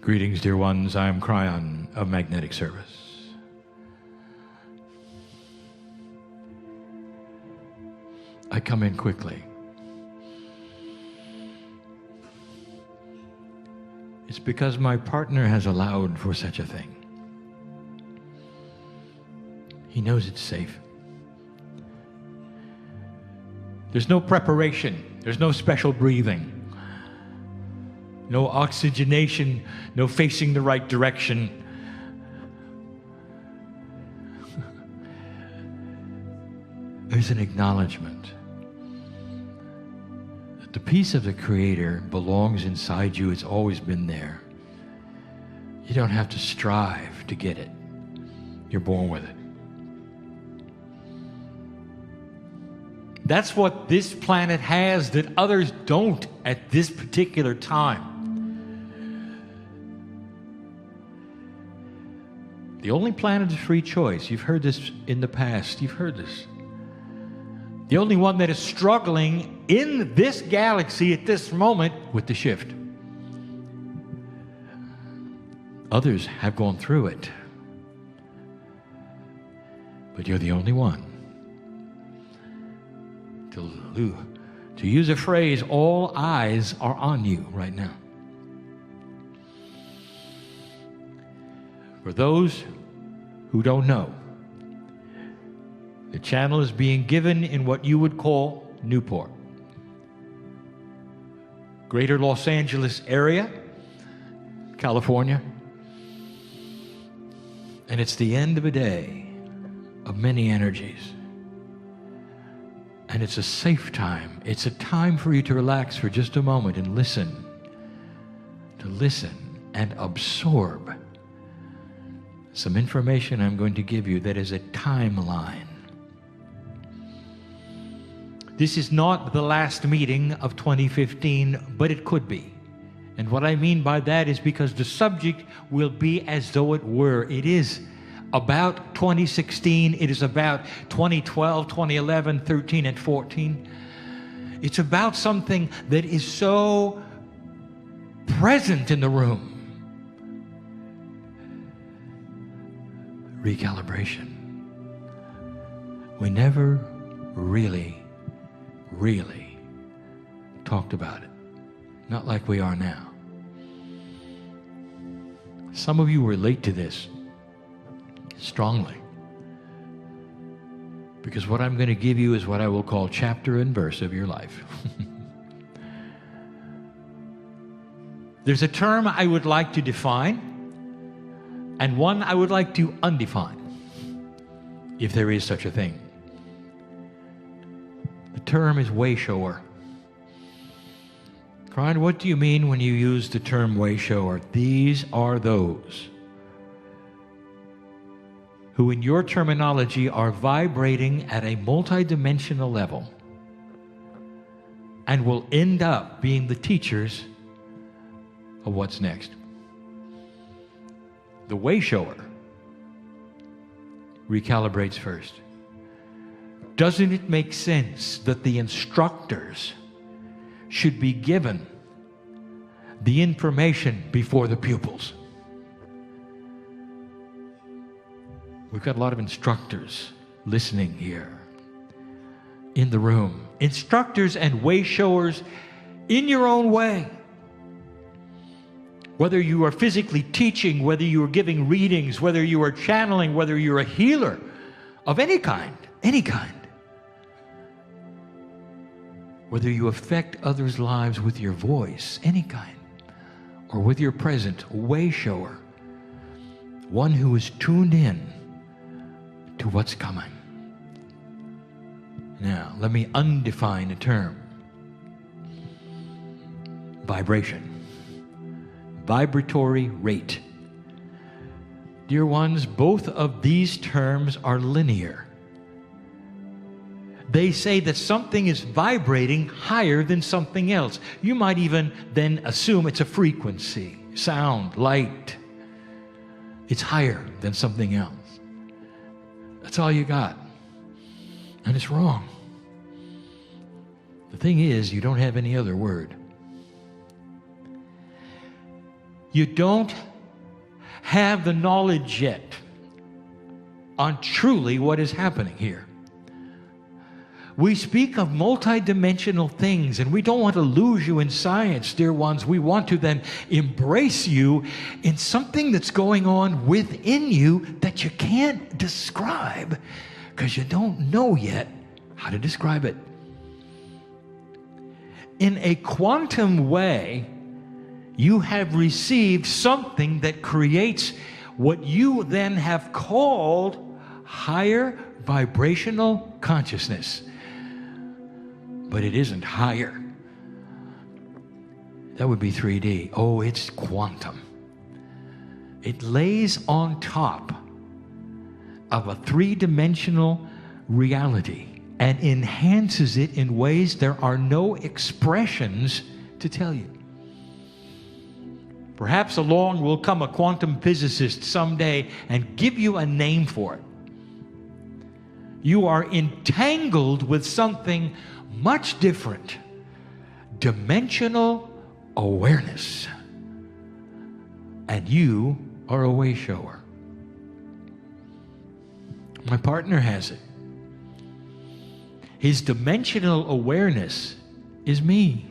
Greetings, dear ones. I am Kryon of Magnetic Service. I come in quickly. It's because my partner has allowed for such a thing. He knows it's safe. There's no preparation. There's no special breathing. No oxygenation, no facing the right direction. There's an acknowledgement that the peace of the Creator belongs inside you. It's always been there. You don't have to strive to get it. You're born with it. That's what this planet has that others don't at this particular time. The only planet of free choice. You've heard this in the past. You've heard this. The only one that is struggling in this galaxy at this moment with the shift. Others have gone through it. But you're the only one. To use a phrase, all eyes are on you right now. For those who don't know, the channel is being given in what you would call Newport, Greater Los Angeles area, California. And it's the end of a day of many energies. And it's a safe time. It's a time for you to relax for just a moment and listen. To listen and absorb some information I'm going to give you that is a timeline. This is not the last meeting of 2015, but it could be. And what I mean by that is because the subject will be as though it were. It is about 2016. It is about 2012, 2011, 13, and 14. It's about something that is so present in the room. Recalibration. We never really talked about it. Not like we are now. Some of you relate to this strongly. Because what I'm going to give you is what I will call chapter and verse of your life. There's a term I would like to define, and one I would like to undefine, if there is such a thing. The term is way shower. Kryon, what do you mean when you use the term way shower? These are those who in your terminology are vibrating at a multidimensional level and will end up being the teachers of what's next. The way shower recalibrates first. Doesn't it make sense that the instructors should be given the information before the pupils? We've got a lot of instructors listening here in the room. Instructors and way showers in your own way. Whether you are physically teaching, whether you are giving readings, whether you are channeling, whether you're a healer of any kind. Whether you affect others' lives with your voice, any kind, or with your present, way shower. One who is tuned in to what's coming. Now, let me undefine a term. Vibration. Vibratory rate. Dear ones, both of these terms are linear. They say that something is vibrating higher than something else. You might even then assume it's a frequency, sound, light. It's higher than something else. That's all you got. And it's wrong. The thing is, you don't have any other word. You don't have the knowledge yet on truly what is happening here. We speak of multidimensional things, and we don't want to lose you in science, dear ones. We want to then embrace you in something that's going on within you that you can't describe because you don't know yet how to describe it. In a quantum way, you have received something that creates what you then have called higher vibrational consciousness. But it isn't higher. That would be 3D. Oh, it's quantum. It lays on top of a three-dimensional reality and enhances it in ways there are no expressions to tell you. Perhaps along will come a quantum physicist someday and give you a name for it. You are entangled with something much different. Dimensional awareness. And you are a way shower. My partner has it. His dimensional awareness is me.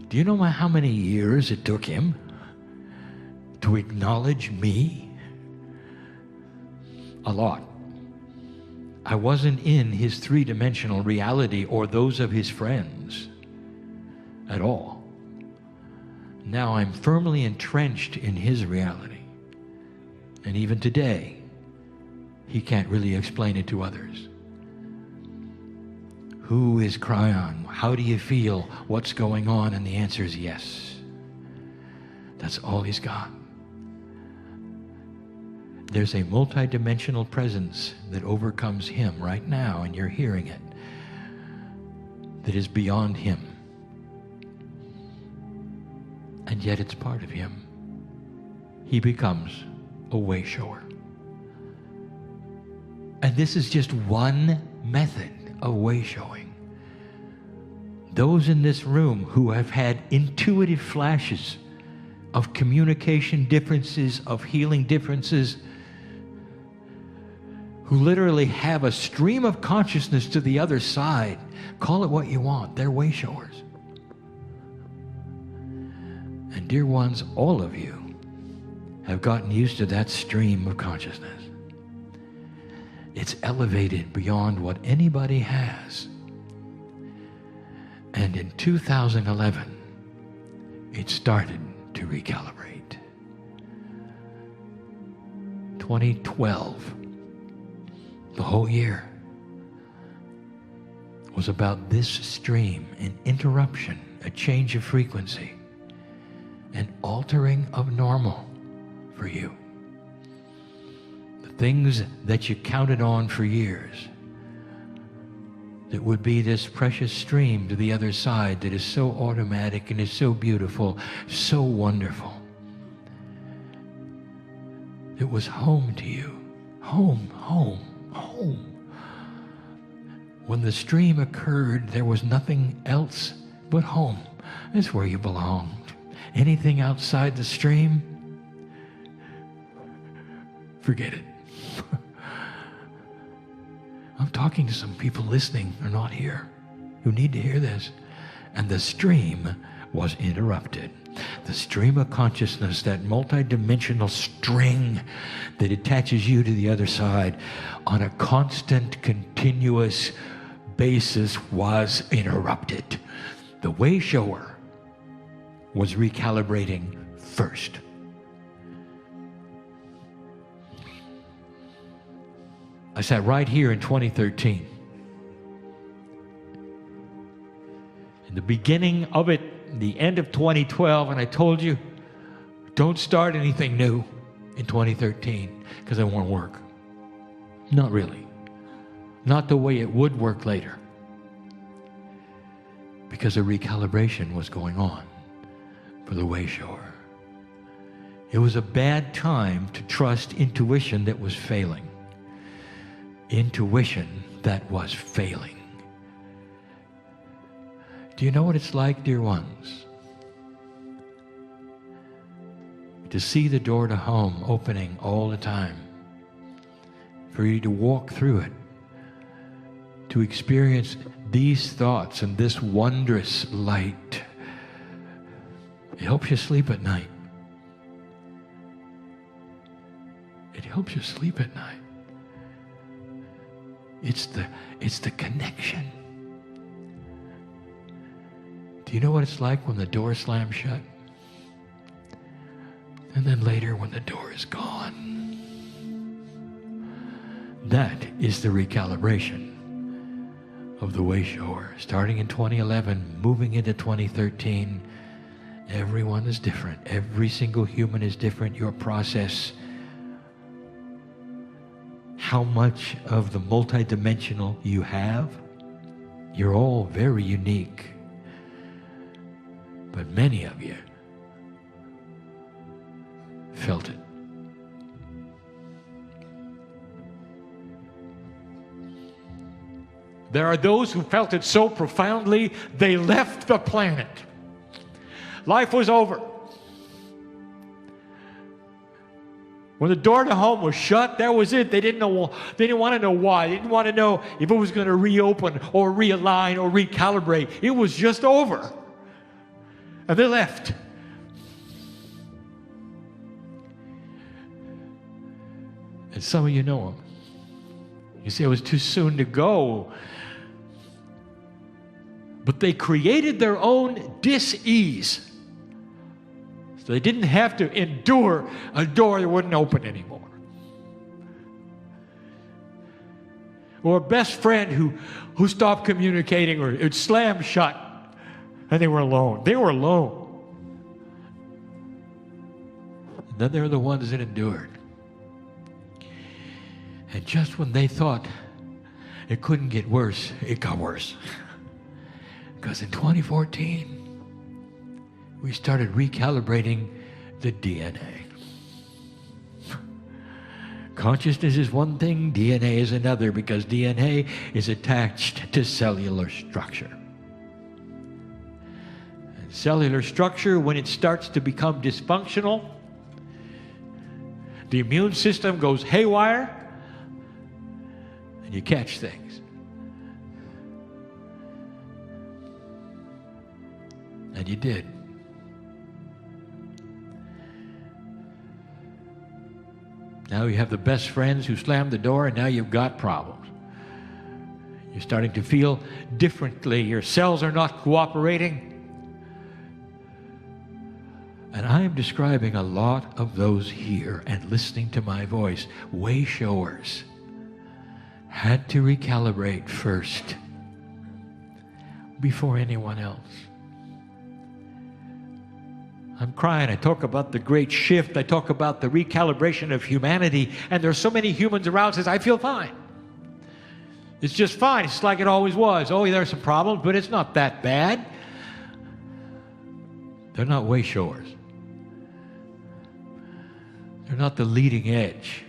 Do you know how many years it took him to acknowledge me? A lot. I wasn't in his three-dimensional reality or those of his friends at all. Now I'm firmly entrenched in his reality. And even today, he can't really explain it to others. Who is Kryon? How do you feel? What's going on? And the answer is yes. That's all he's got. There's a multidimensional presence that overcomes him right now, and you're hearing it, that is beyond him. And yet it's part of him. He becomes a way shower. And this is just one method of way showing. Those in this room who have had intuitive flashes of communication differences, of healing differences, who literally have a stream of consciousness to the other side, call it what you want, they're way showers. And dear ones, all of you have gotten used to that stream of consciousness. It's elevated beyond what anybody has. And in 2011, it started to recalibrate. 2012, the whole year, was about this stream, an interruption, a change of frequency, an altering of normal for you. The things that you counted on for years, that would be this precious stream to the other side that is so automatic and is so beautiful, so wonderful. It was home to you. Home, home, home. When the stream occurred, there was nothing else but home. It's where you belonged. Anything outside the stream, forget it. I'm talking to some people listening or not here who need to hear this. And the stream was interrupted. The stream of consciousness, that multidimensional string that attaches you to the other side on a constant, continuous basis, was interrupted. The way shower was recalibrating first. I sat right here in 2013. In the beginning of it, the end of 2012, and I told you, don't start anything new in 2013 because it won't work. Not really. Not the way it would work later. Because a recalibration was going on for the way shower. It was a bad time to trust intuition that was failing. Intuition that was failing. Do you know what it's like, dear ones? to see the door to home opening all the time, for you to walk through it, to experience these thoughts and this wondrous light. It helps you sleep at night. It helps you sleep at night. It's the connection. Do you know what it's like when the door slams shut? And then later when the door is gone. That is the recalibration of the way shower. Starting in 2011, moving into 2013, everyone is different. Every single human is different. Your process, how much of the multidimensional you have, you're all very unique. But many of you felt it. There are those who felt it so profoundly, they left the planet. Life was over. When the door to home was shut, that was it. They didn't want to know why. They didn't want to know if it was going to reopen or realign or recalibrate. It was just over. And they left. And some of you know them. You say it was too soon to go. But they created their own dis-ease. So they didn't have to endure a door that wouldn't open anymore. Or a best friend who stopped communicating, or it slammed shut and they were alone. They were alone. And then there are the ones that endured. And just when they thought it couldn't get worse, it got worse. Because in 2014, we started recalibrating the DNA. Consciousness is one thing, DNA is another, because DNA is attached to cellular structure. And cellular structure, when it starts to become dysfunctional, the immune system goes haywire, and you catch things. And you did. Now you have the best friends who slammed the door, and now you've got problems. You're starting to feel differently. Your cells are not cooperating. And I am describing a lot of those here and listening to my voice. Way showers had to recalibrate first before anyone else. I'm crying. I talk about the great shift. I talk about the recalibration of humanity. And there's so many humans around who says, I feel fine. It's just fine. It's like it always was. Oh, there are some problems, but it's not that bad. They're not way showers. They're not the leading edge.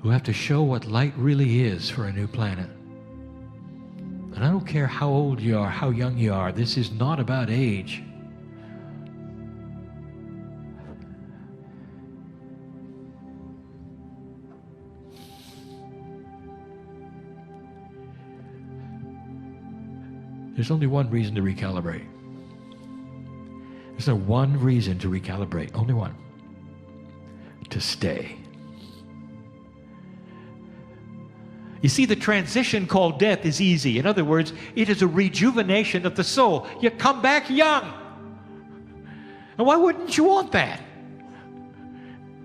Who have to show what light really is for a new planet. And I don't care how old you are, how young you are. This is not about age. There's only one reason to recalibrate. There's only one reason to recalibrate. Only one. To stay. You see, the transition called death is easy. In other words, it is a rejuvenation of the soul. You come back young. And why wouldn't you want that?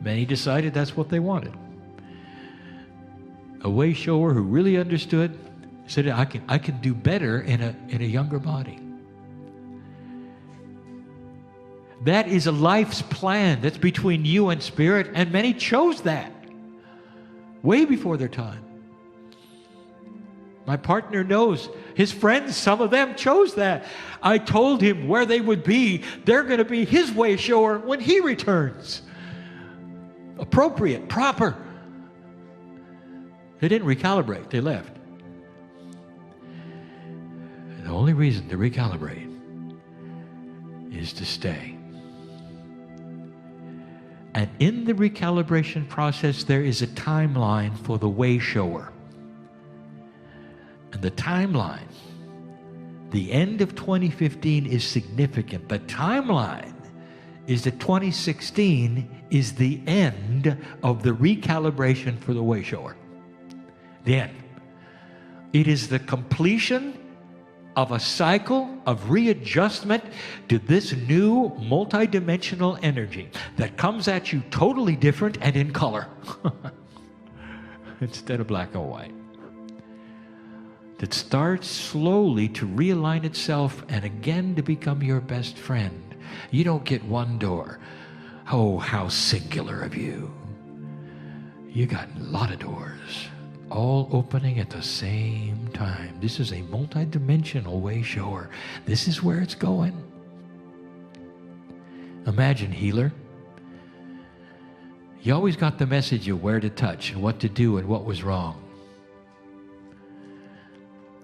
Many decided that's what they wanted. A way shower who really understood said, I can do better in a younger body. That is a life's plan that's between you and spirit, and many chose that way before their time. My partner knows. His friends, some of them chose that. I told him where they would be. They're going to be his way shower when he returns. Appropriate, proper. They didn't recalibrate. They left. And the only reason to recalibrate is to stay. And in the recalibration process, there is a timeline for the way shower. And the timeline, the end of 2015 is significant. The timeline is that 2016 is the end of the recalibration for the way shower. The end. It is the completion of a cycle of readjustment to this new multidimensional energy that comes at you totally different and in color instead of black or white. That starts slowly to realign itself and again to become your best friend. You don't get one door. Oh, how singular of you. You got a lot of doors, all opening at the same time. This is a multidimensional way shower. This is where it's going. Imagine, healer. You always got the message of where to touch and what to do and what was wrong.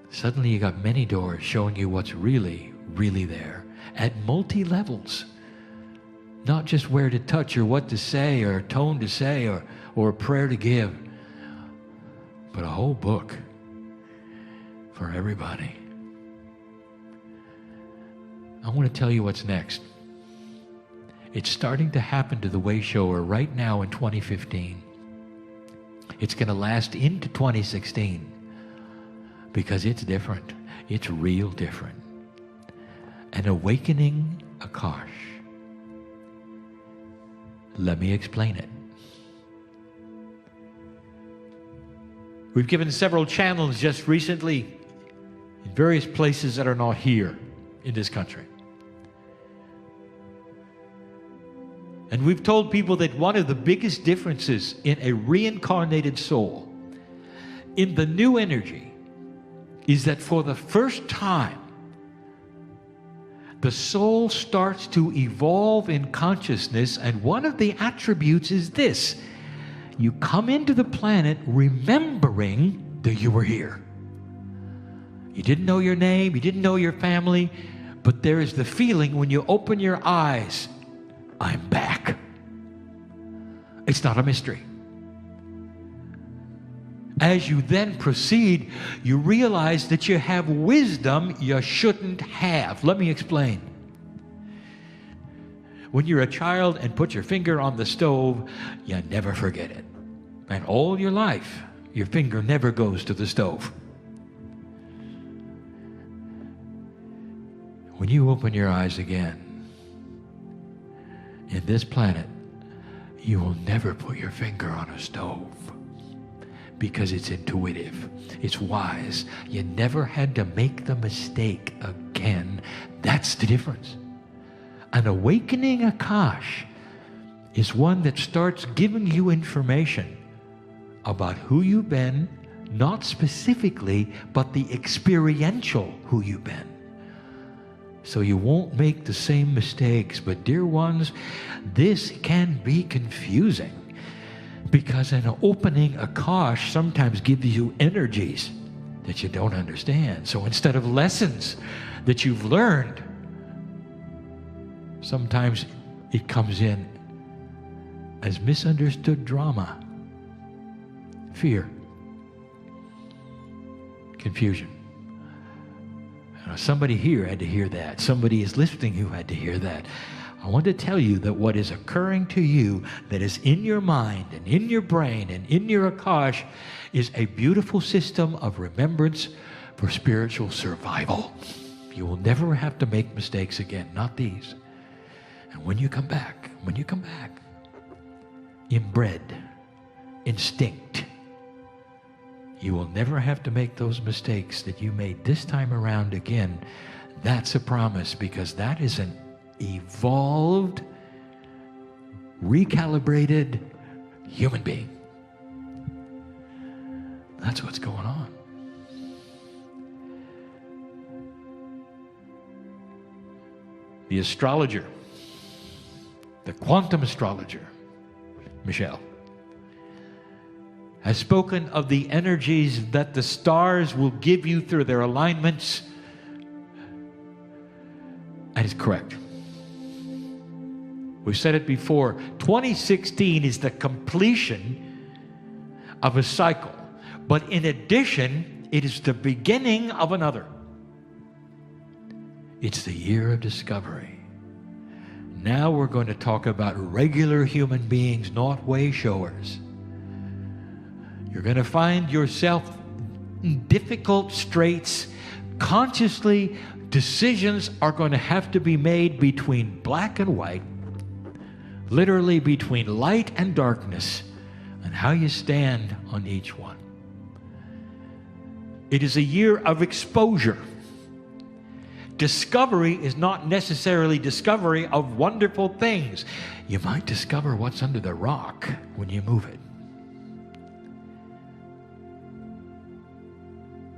Suddenly you got many doors showing you what's really, really there at multi-levels. Not just where to touch or what to say or a tone to say or a prayer to give, but a whole book for everybody. I want to tell you what's next. It's starting to happen to the way shower right now in 2015. It's going to last into 2016 because it's different. It's real different. An awakening Akash. Let me explain it. We've given several channels just recently in various places that are not here in this country. And we've told people that one of the biggest differences in a reincarnated soul, in the new energy, is that for the first time, the soul starts to evolve in consciousness, and one of the attributes is this. You come into the planet remembering that you were here. You didn't know your name, you didn't know your family, but there is the feeling when you open your eyes, I'm back. It's not a mystery. As you then proceed, you realize that you have wisdom you shouldn't have. Let me explain. When you're a child and put your finger on the stove, you never forget it. And all your life, your finger never goes to the stove. When you open your eyes again, in this planet, you will never put your finger on a stove. Because it's intuitive, it's wise. You never had to make the mistake again. That's the difference. An awakening Akash is one that starts giving you information about who you've been, not specifically, but the experiential who you've been. So you won't make the same mistakes. But dear ones, this can be confusing. Because an opening Akash sometimes gives you energies that you don't understand. So instead of lessons that you've learned, sometimes it comes in as misunderstood drama, fear, confusion. Somebody here had to hear that. Somebody is listening who had to hear that. I want to tell you that what is occurring to you that is in your mind and in your brain and in your Akash is a beautiful system of remembrance for spiritual survival. You will never have to make mistakes again, not these. And when you come back, inbred, instinct, you will never have to make those mistakes that you made this time around again. That's a promise, because that is an evolved, recalibrated human being. That's what's going on. The astrologer, the quantum astrologer, Michelle, has spoken of the energies that the stars will give you through their alignments. And it's correct. We said it before. 2016 is the completion of a cycle. But in addition, it is the beginning of another. It's the year of discovery. Now we're going to talk about regular human beings, not way showers. You're going to find yourself in difficult straits. Consciously, decisions are going to have to be made between black and white, literally between light and darkness, and how you stand on each one. It is a year of exposure. Discovery is not necessarily discovery of wonderful things. You might discover what's under the rock when you move it.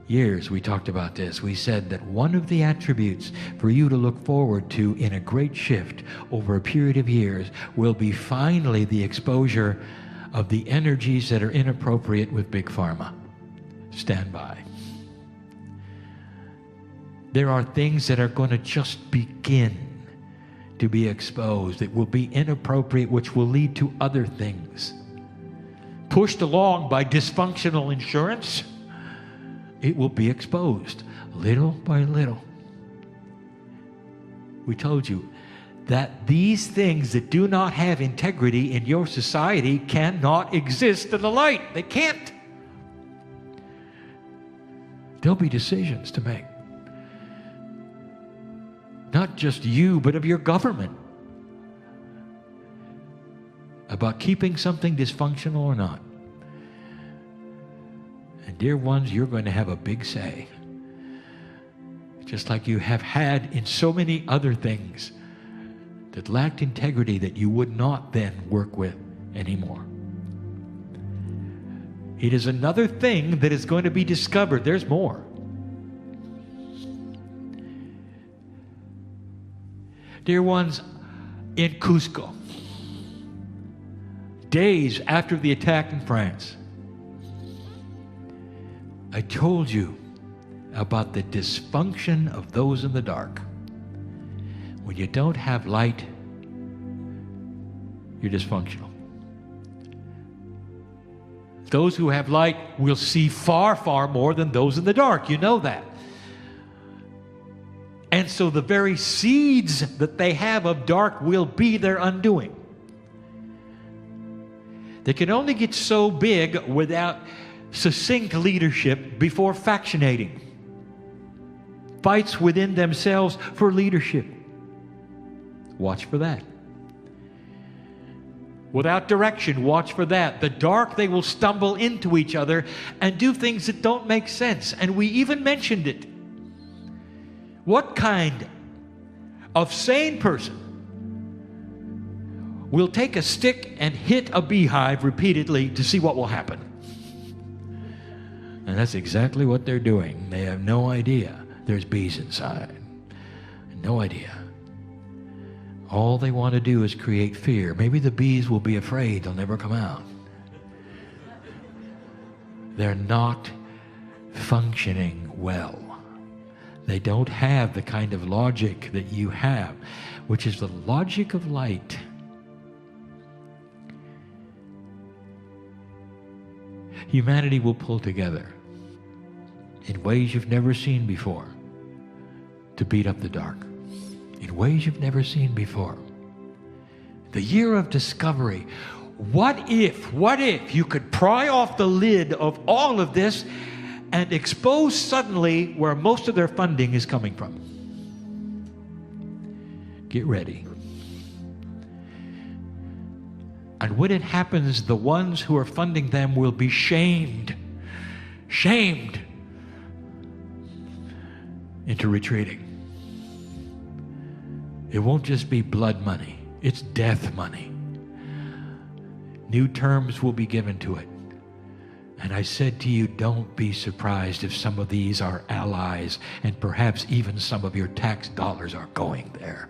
Years we talked about this. We said that one of the attributes for you to look forward to in a great shift over a period of years will be finally the exposure of the energies that are inappropriate with Big Pharma. Stand by. There are things that are going to just begin to be exposed. It will be inappropriate, which will lead to other things. Pushed along by dysfunctional insurance, it will be exposed little by little. We told you that these things that do not have integrity in your society cannot exist in the light. They can't. There'll be decisions to make. Not just you, but of your government, about keeping something dysfunctional or not. And dear ones, you're going to have a big say, just like you have had in so many other things that lacked integrity that you would not then work with anymore. It is another thing that is going to be discovered. There's more. Dear ones, in Cusco, days after the attack in France, I told you about the dysfunction of those in the dark. When you don't have light, you're dysfunctional. Those who have light will see far, far more than those in the dark. You know that. And so the very seeds that they have of dark will be their undoing. They can only get so big without succinct leadership before factionating. Fights within themselves for leadership. Watch for that. Without direction, watch for that. The dark, they will stumble into each other and do things that don't make sense. And we even mentioned it. What kind of sane person will take a stick and hit a beehive repeatedly to see what will happen? And that's exactly what they're doing. They have no idea there's bees inside. No idea. All they want to do is create fear. Maybe the bees will be afraid they'll never come out. They're not functioning well. They don't have the kind of logic that you have, which is the logic of light. Humanity will pull together in ways you've never seen before to beat up the dark. In ways you've never seen before. The year of discovery. What if you could pry off the lid of all of this and expose suddenly where most of their funding is coming from? Get ready. And when it happens, the ones who are funding them will be shamed into retreating. It won't just be blood money, it's death money. New terms will be given to it. And I said to you, don't be surprised if some of these are allies and perhaps even some of your tax dollars are going there.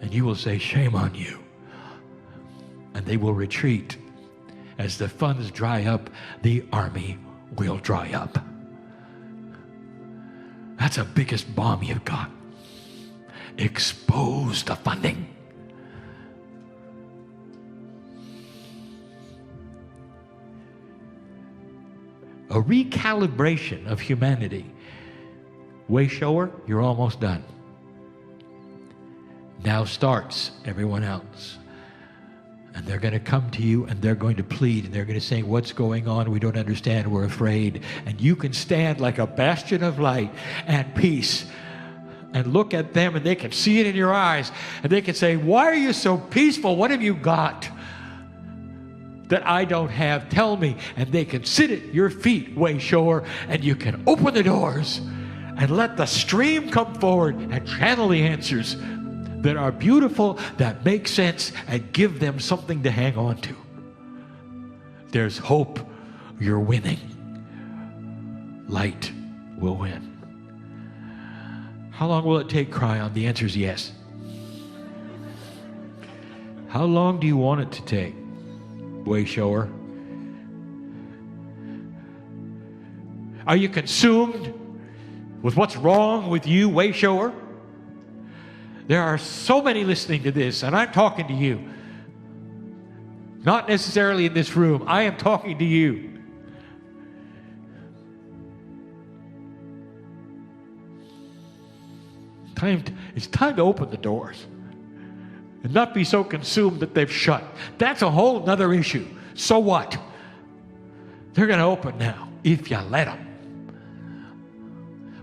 And you will say, shame on you. And they will retreat. As the funds dry up, the army will dry up. That's the biggest bomb you've got. Expose the funding. a recalibration of humanity. Way shower, you're almost done. Now starts everyone else. And they're going to come to you and they're going to plead and they're going to say, what's going on? We don't understand. We're afraid. And you can stand like a bastion of light and peace and look at them and they can see it in your eyes. And they can say, why are you so peaceful? What have you got that I don't have? Tell me. And they can sit at your feet, way shower, and you can open the doors and let the stream come forward and channel the answers that are beautiful, that make sense, and give them something to hang on to. There's hope. You're winning. Light will win. How long will it take, Kryon? The answer is yes. How long do you want it to take, way shower? Are you consumed with what's wrong with you, way shower? There are so many listening to this, and I'm talking to you. Not necessarily in this room. I am talking to you. It's time to open the doors and not be so consumed that they've shut. That's a whole other issue. So what? They're going to open now if you let them.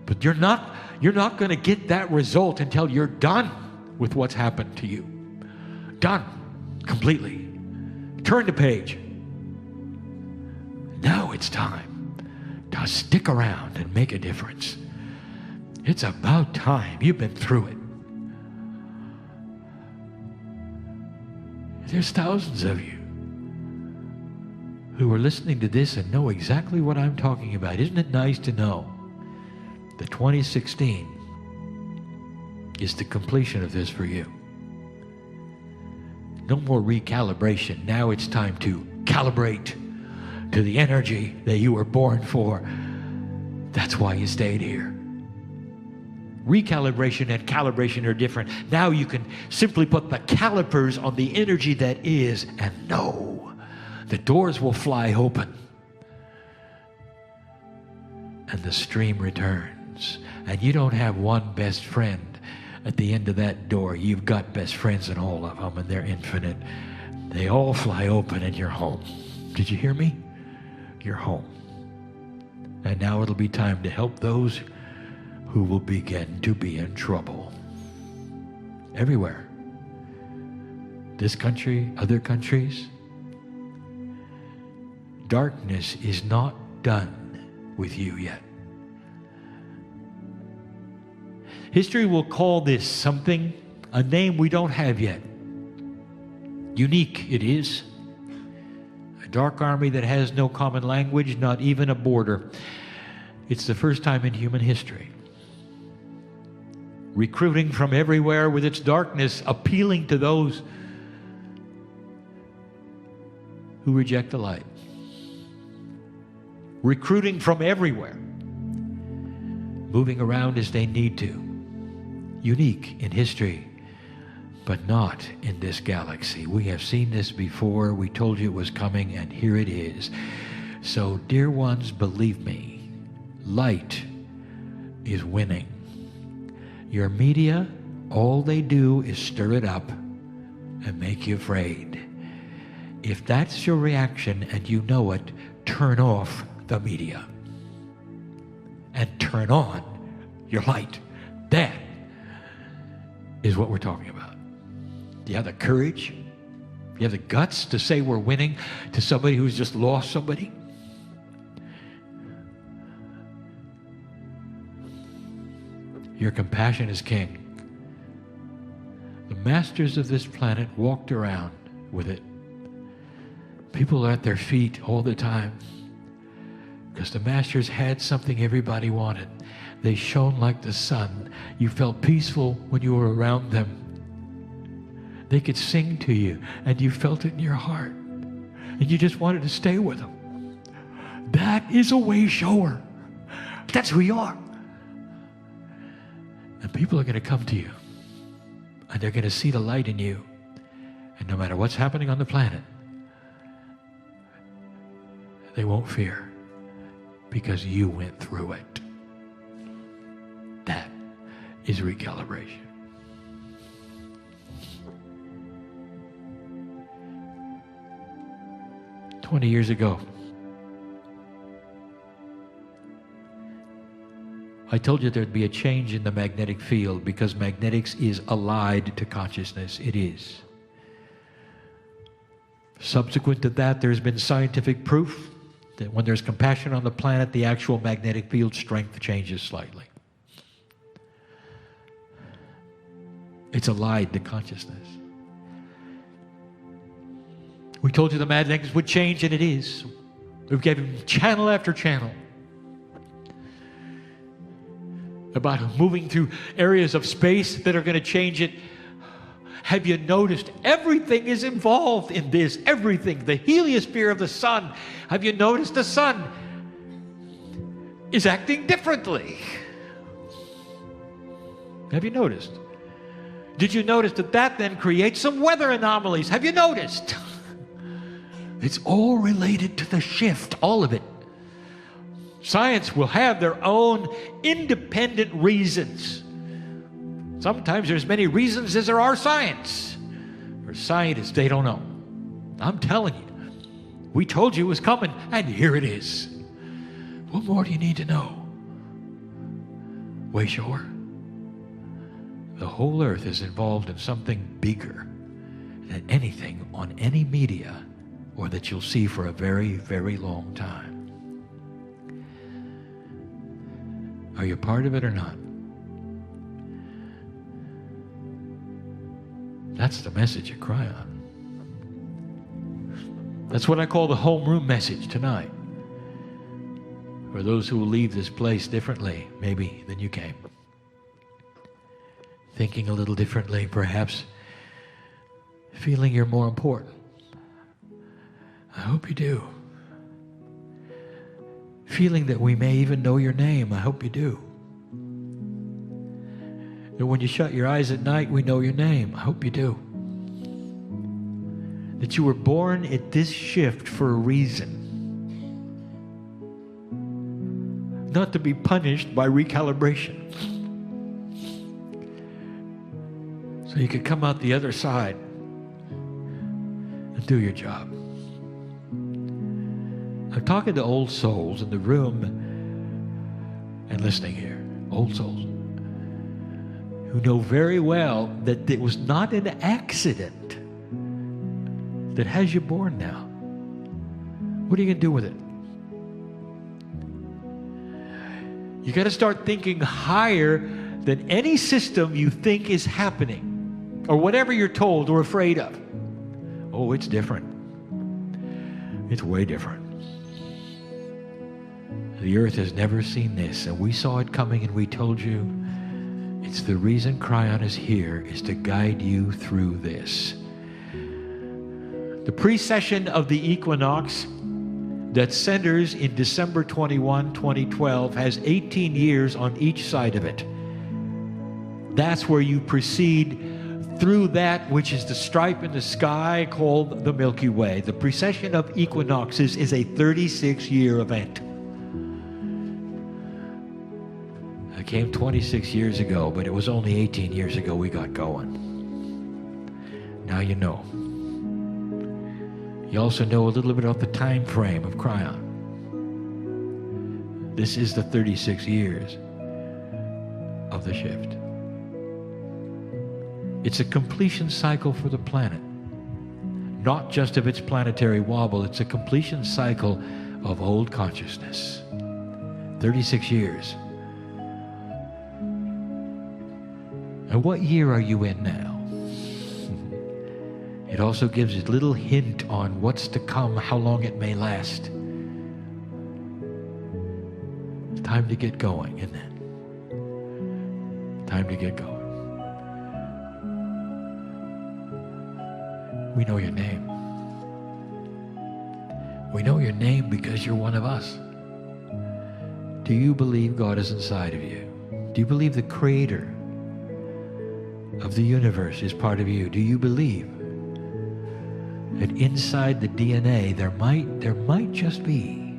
But you're not going to get that result until you're done with what's happened to you. Done. Completely. Turn the page. Now it's time to stick around and make a difference. It's about time. You've been through it. There's thousands of you who are listening to this and know exactly what I'm talking about. Isn't it nice to know that 2016 is the completion of this for you? No more recalibration. Now it's time to calibrate to the energy that you were born for. That's why you stayed here. Recalibration and calibration are different. Now you can simply put the calipers on the energy that is and know the doors will fly open and the stream returns. And you don't have one best friend at the end of that door. You've got best friends in all of them, and they're infinite. They all fly open and you're home. Did you hear me? You're home. And now it'll be time to help those who will begin to be in trouble. Everywhere. This country, other countries. Darkness is not done with you yet. History will call this something, a name we don't have yet. Unique it is. A dark army that has no common language, not even a border. It's the first time in human history. Recruiting from everywhere with its darkness, appealing to those who reject the light. Recruiting from everywhere, moving around as they need to. Unique in history, but not in this galaxy. We have seen this before. We told you it was coming, and here it is. So, dear ones, believe me, light is winning. Your media, all they do is stir it up and make you afraid. If that's your reaction and you know it, turn off the media and turn on your light. That is what we're talking about. Do you have the courage? Do you have the guts to say we're winning to somebody who's just lost somebody? Your compassion is king. The masters of this planet walked around with it. People are at their feet all the time because the masters had something everybody wanted. They shone like the sun. You felt peaceful when you were around them. They could sing to you, and you felt it in your heart. And you just wanted to stay with them. That is a way shower. That's who you are. And people are going to come to you. And they're going to see the light in you. And no matter what's happening on the planet, they won't fear. because you went through it. That is recalibration. "20 years ago, I told you there'd be a change in the magnetic field because magnetics is allied to consciousness. It is. Subsequent to that, there's been scientific proof that when there's compassion on the planet, the actual magnetic field strength changes slightly. It's allied to consciousness. We told you the magnetics would change, and it is. We've given channel after channel about moving through areas of space that are going to change it. Have you noticed everything is involved in this? Everything. The heliosphere of the sun. Have you noticed the sun is acting differently? Have you noticed? Did you notice that that then creates some weather anomalies? Have you noticed? It's all related to the shift, all of it. Science will have their own independent reasons. Sometimes there's as many reasons as there are science. For scientists, they don't know. I'm telling you, we told you it was coming, and here it is. What more do you need to know? Way shore. The whole earth is involved in something bigger than anything on any media or that you'll see for a very, very long time. Are you part of it or not? That's the message of Kryon. That's what I call the homeroom message tonight. For those who will leave this place differently, maybe, than you came. Thinking a little differently, perhaps feeling you're more important. I hope you do. Feeling that we may even know your name. I hope you do. That when you shut your eyes at night, we know your name. I hope you do. That you were born at this shift for a reason. Not to be punished by recalibration. So you could come out the other side and do your job. I'm talking to old souls in the room and listening here. Old souls who know very well that it was not an accident that has you born now. What are you going to do with it? You got to start thinking higher than any system you think is happening or whatever you're told or afraid of. Oh, it's different. It's way different. The earth has never seen this, and we saw it coming, and we told you it's the reason Kryon is here, is to guide you through this. The precession of the equinox that centers in December 21, 2012 has 18 years on each side of it. That's where you proceed through that which is the stripe in the sky called the Milky Way. The precession of equinoxes is a 36-year event. It came 26 years ago, but it was only 18 years ago we got going. Now you know. You also know a little bit about the time frame of Kryon. This is the 36 years of the shift. It's a completion cycle for the planet. Not just of its planetary wobble, it's a completion cycle of old consciousness. 36 years. And what year are you in now? It also gives a little hint on what's to come, how long it may last. It's time to get going, isn't it? Time to get going. We know your name. We know your name because you're one of us. Do you believe God is inside of you? Do you believe the Creator of the universe is part of you? Do you believe that inside the DNA there might just be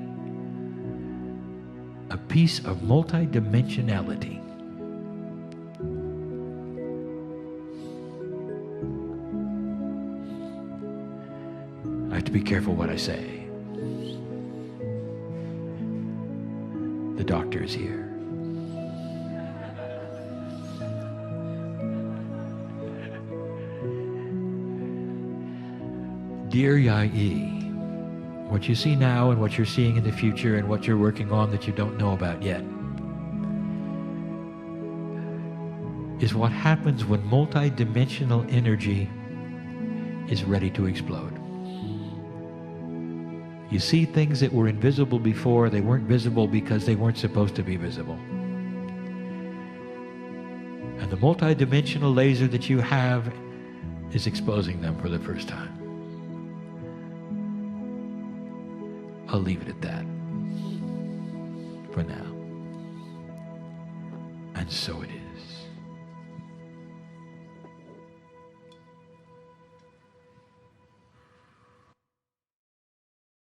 a piece of multidimensionality. I have to be careful what I say. The doctor is here. Dear Yai, what you see now and what you're seeing in the future and what you're working on that you don't know about yet is what happens when multidimensional energy is ready to explode. You see things that were invisible before, they weren't visible because they weren't supposed to be visible. And the multidimensional laser that you have is exposing them for the first time. I'll leave it at that for now. And so it is.